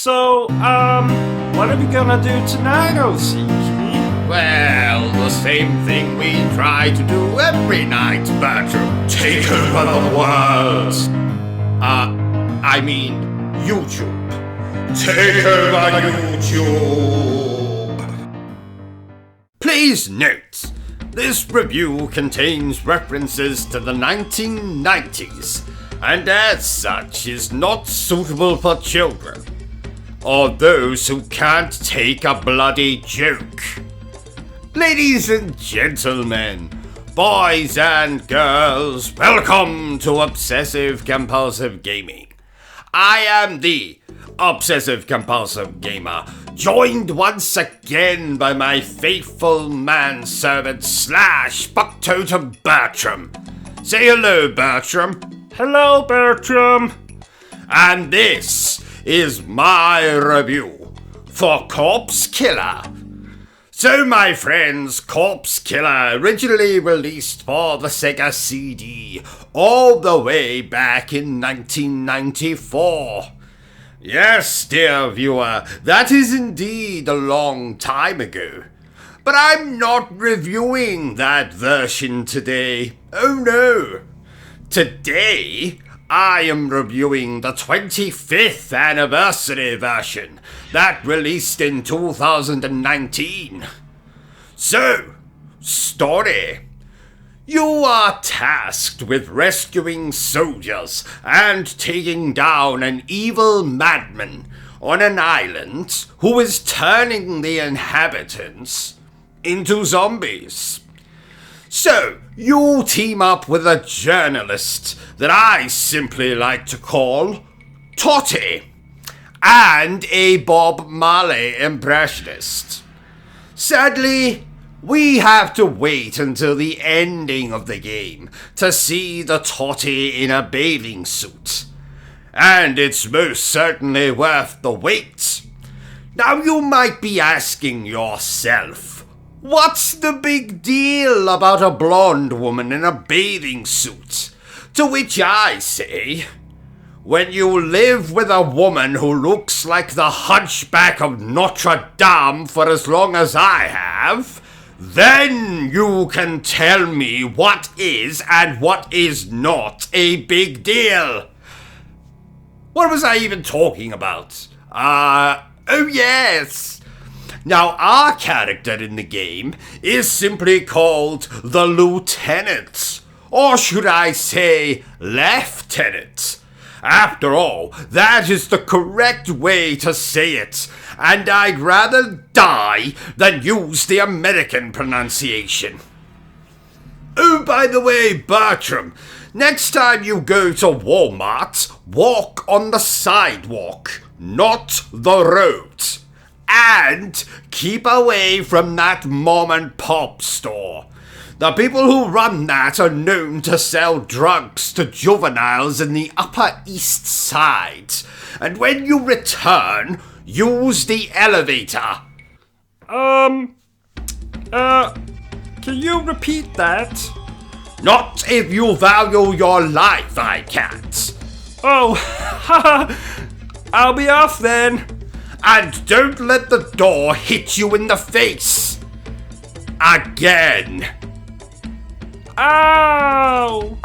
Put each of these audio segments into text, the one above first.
What are we gonna do tonight, O.C.G? Well, the same thing we try to do every night, Bertram. Take over the world. I mean, YouTube. Take over YouTube. Please note, this review contains references to the 1990s, and as such is not suitable for children, or those who can't take a bloody joke. Ladies and gentlemen, boys and girls, welcome to Obsessive Compulsive Gaming. I am the Obsessive Compulsive Gamer, joined once again by my faithful manservant / fucktotem Bertram. Say hello, Bertram. Hello, Bertram. And this is my review for Corpse Killer. So, my friends, Corpse Killer originally released for the Sega CD all the way back in 1994. Yes, dear viewer, that is indeed a long time ago. But I'm not reviewing that version today. Oh no. Today, I am reviewing the 25th anniversary version that released in 2019. So, story. You are tasked with rescuing soldiers and taking down an evil madman on an island who is turning the inhabitants into zombies. So, you team up with a journalist that I simply like to call Totty, and a Bob Marley impressionist. Sadly, we have to wait until the ending of the game to see the Totty in a bathing suit. And it's most certainly worth the wait. Now you might be asking yourself, what's the big deal about a blonde woman in a bathing suit? To which I say, when you live with a woman who looks like the Hunchback of Notre Dame for as long as I have, then you can tell me what is and what is not a big deal. What was I even talking about? Oh yes. Now, our character in the game is simply called the Lieutenant, or should I say, Lieutenant. After all, that is the correct way to say it, and I'd rather die than use the American pronunciation. Oh, by the way, Bertram, next time you go to Walmart, walk on the sidewalk, not the road. And keep away from that mom and pop store. The people who run that are known to sell drugs to juveniles in the Upper East Side. And when you return, use the elevator. Can you repeat that? Not if you value your life, I can't. Oh, I'll be off then. And don't let the door hit you in the face. Again. Ow!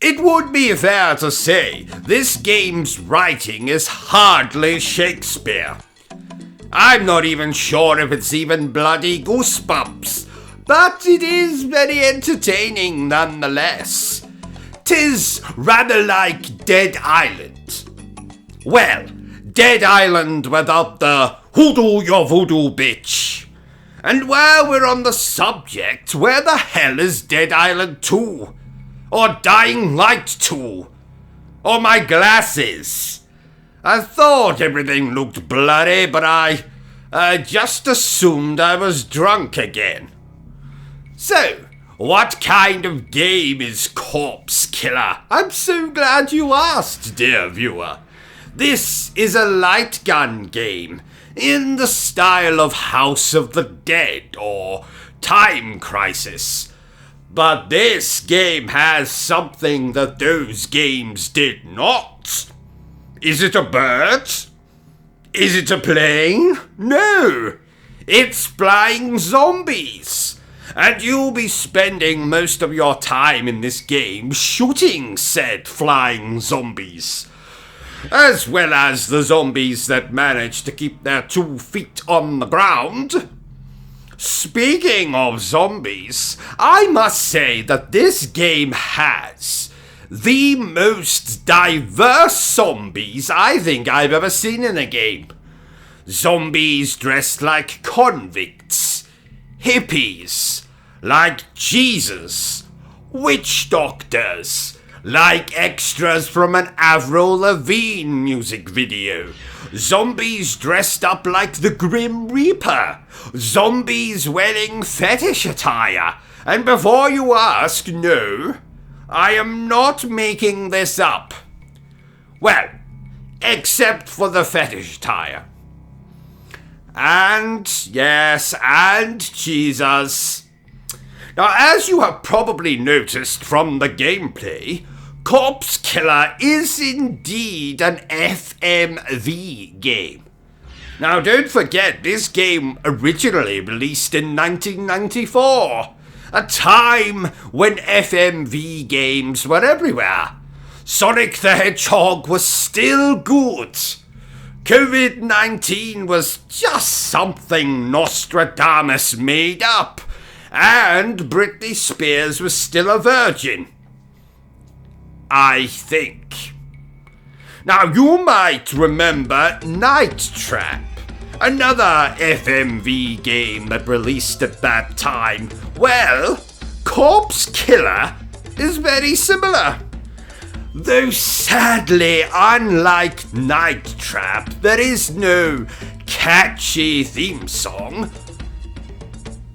It would be fair to say this game's writing is hardly Shakespeare. I'm not even sure if it's even bloody Goosebumps, but it is very entertaining nonetheless. 'Tis rather like Dead Island. Well, Dead Island without the hoodoo your voodoo bitch. And while we're on the subject, where the hell is Dead Island 2? Or Dying Light 2? Or my glasses? I thought everything looked bloody, but I just assumed I was drunk again. So, what kind of game is Corpse Killer? I'm so glad you asked, dear viewer. This is a light gun game, in the style of House of the Dead or Time Crisis. But this game has something that those games did not. Is it a bird? Is it a plane? No! It's flying zombies! And you'll be spending most of your time in this game shooting said flying zombies. As well as the zombies that manage to keep their 2 feet on the ground. Speaking of zombies, I must say that this game has the most diverse zombies I think I've ever seen in a game. Zombies dressed like convicts, hippies, like Jesus, witch doctors, like extras from an Avril Lavigne music video, zombies dressed up like the Grim Reaper, zombies wearing fetish attire, and before you ask, no, I am not making this up. Well, except for the fetish attire. And, yes, and Jesus. Now, as you have probably noticed from the gameplay, Corpse Killer is indeed an FMV game. Now, don't forget, this game originally released in 1994, a time when FMV games were everywhere. Sonic the Hedgehog was still good. COVID-19 was just something Nostradamus made up, and Britney Spears was still a virgin. I think. Now, you might remember Night Trap, another FMV game that released at that time. Well, Corpse Killer is very similar. Though sadly, unlike Night Trap, there is no catchy theme song.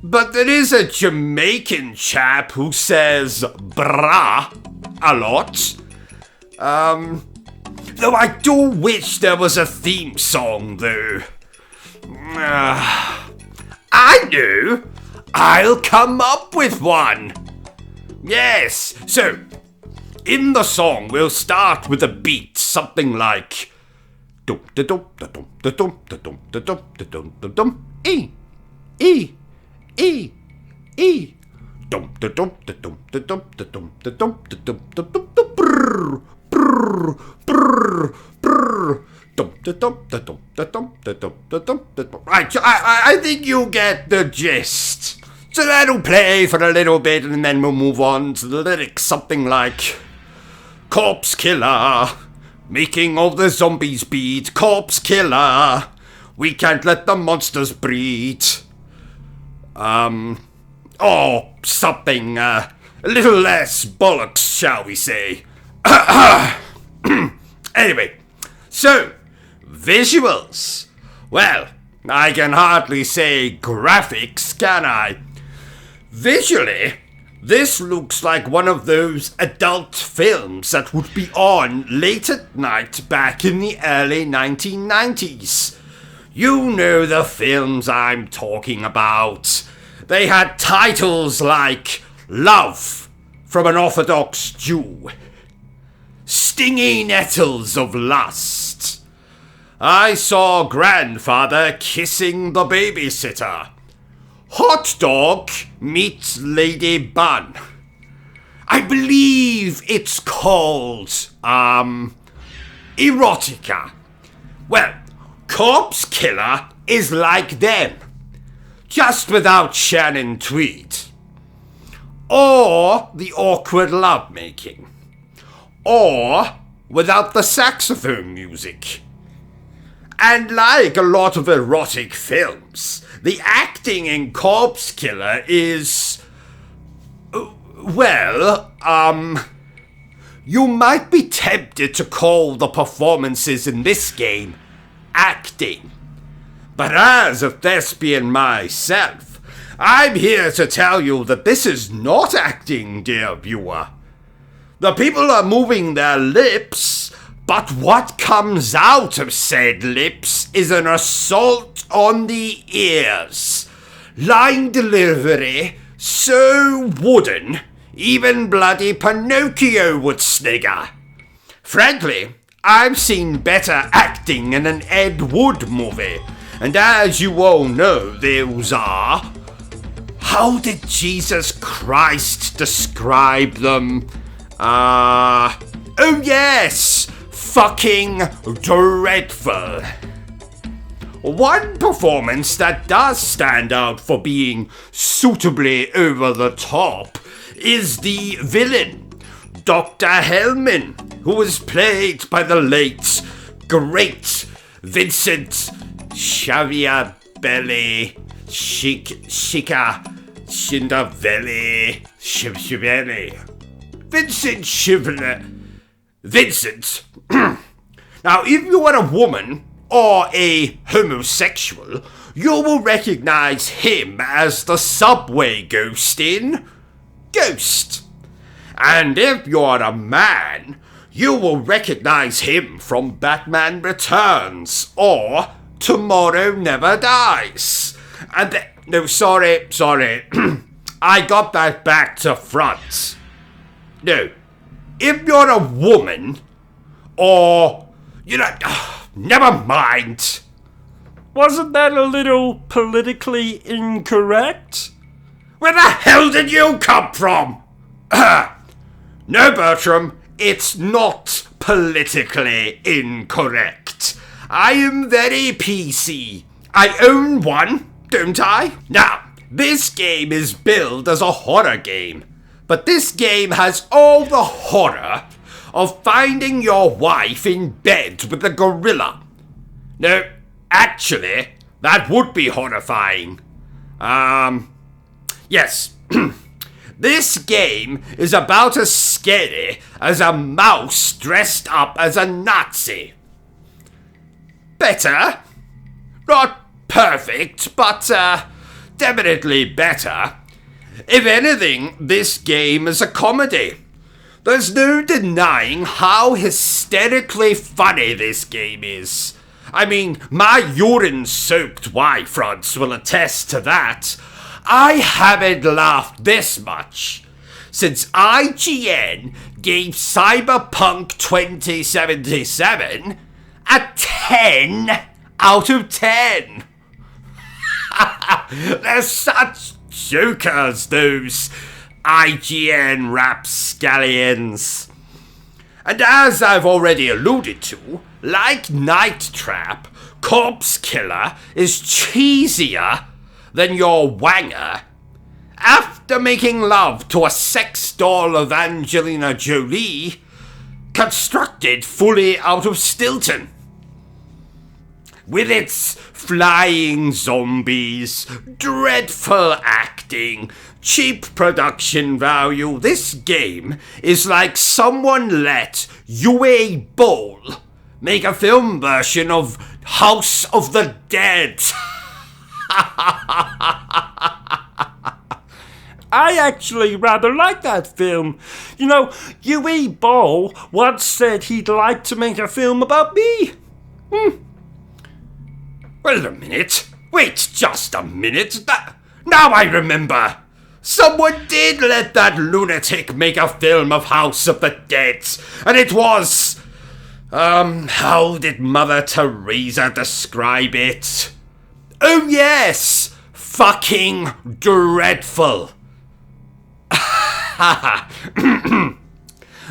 But there is a Jamaican chap who says brah a lot. Though I do wish there was a theme song, though. I know! I'll come up with one! Yes, so, in the song we'll start with a beat, something like dum da dum da dum da dum da dum da dum da dum da dum e e e e dum da dum da dum da dum da dum da dum da dum da dum da brr brr brr brr dum da dum da dum da dum da dum da dum da dum. I think you get the gist. So that'll play for a little bit and then we'll move on to the lyrics, something like Corpse Killer, making all the zombies bleed. Corpse Killer, we can't let the monsters breed. Or something a little less bollocks, shall we say. Anyway, so, visuals. Well, I can hardly say graphics, can I? Visually, this looks like one of those adult films that would be on late at night back in the early 1990s. You know the films I'm talking about. They had titles like Love from an Orthodox Jew, Stingy Nettles of Lust, I Saw Grandfather Kissing the Babysitter, Hot Dog Meets Lady Bun. I believe it's called, Erotica. Well, Corpse Killer is like them, just without Shannon Tweed. Or the awkward lovemaking. Or without the saxophone music. And like a lot of erotic films, the acting in Corpse Killer is, well, you might be tempted to call the performances in this game acting. But as a thespian myself, I'm here to tell you that this is not acting, dear viewer. The people are moving their lips, but what comes out of said lips is an assault on the ears. Line delivery so wooden, even bloody Pinocchio would snigger. Frankly, I've seen better acting in an Ed Wood movie, and as you all know, those are... How did Jesus Christ describe them? Oh yes! Fucking dreadful. One performance that does stand out for being suitably over the top is the villain, Dr. Hellman, who was played by the late, great Vincent Schiavelli, Vincent Schiavelli. Vincent. Now, if you are a woman or a homosexual, you will recognize him as the subway ghost in Ghost. And if you're a man, you will recognize him from Batman Returns or Tomorrow Never Dies. And no, sorry. I got that back to front. No, if you're a woman, or, never mind. Wasn't that a little politically incorrect? Where the hell did you come from? No, Bertram, it's not politically incorrect. I am very PC. I own one, don't I? Now, this game is billed as a horror game, but this game has all the horror of finding your wife in bed with a gorilla. No, actually, that would be horrifying. Yes. This game is about as scary as a mouse dressed up as a Nazi. Better. Not perfect, but definitely better. If anything, this game is a comedy. There's no denying how hysterically funny this game is. I mean, my urine-soaked Y-fronts will attest to that. I haven't laughed this much since IGN gave Cyberpunk 2077 a 10 out of 10. They're such jokers, those IGN rapscallions. And as I've already alluded to, like Night Trap, Corpse Killer is cheesier than your wanger. After making love to a sex doll of Angelina Jolie, constructed fully out of Stilton. With its flying zombies, dreadful acting, cheap production value, this game is like someone let Uwe Boll make a film version of House of the Dead. I actually rather like that film. You know, Uwe Boll once said he'd like to make a film about me. Wait a minute. Wait just a minute. Now I remember. Someone did let that lunatic make a film of House of the Dead. And it was... how did Mother Teresa describe it? Oh yes! Fucking dreadful.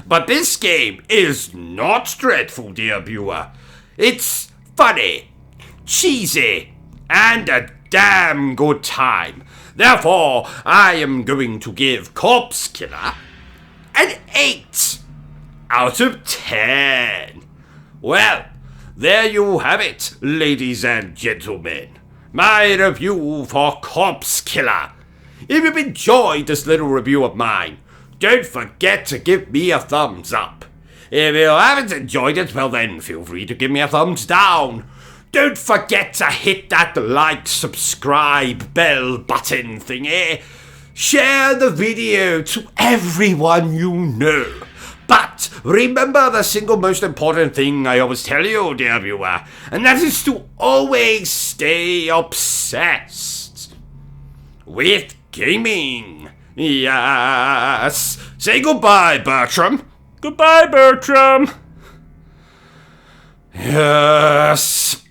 But this game is not dreadful, dear viewer. It's funny, cheesy, and a damn good time. Therefore, I am going to give Corpse Killer an 8 out of 10. Well, there you have it, ladies and gentlemen. My review for Corpse Killer. If you've enjoyed this little review of mine, don't forget to give me a thumbs up. If you haven't enjoyed it, well then feel free to give me a thumbs down. Don't forget to hit that like, subscribe, bell button thingy. Share the video to everyone you know. But remember the single most important thing I always tell you, dear viewer, and that is to always stay obsessed with gaming. Yes. Say goodbye, Bertram. Goodbye, Bertram. Yes.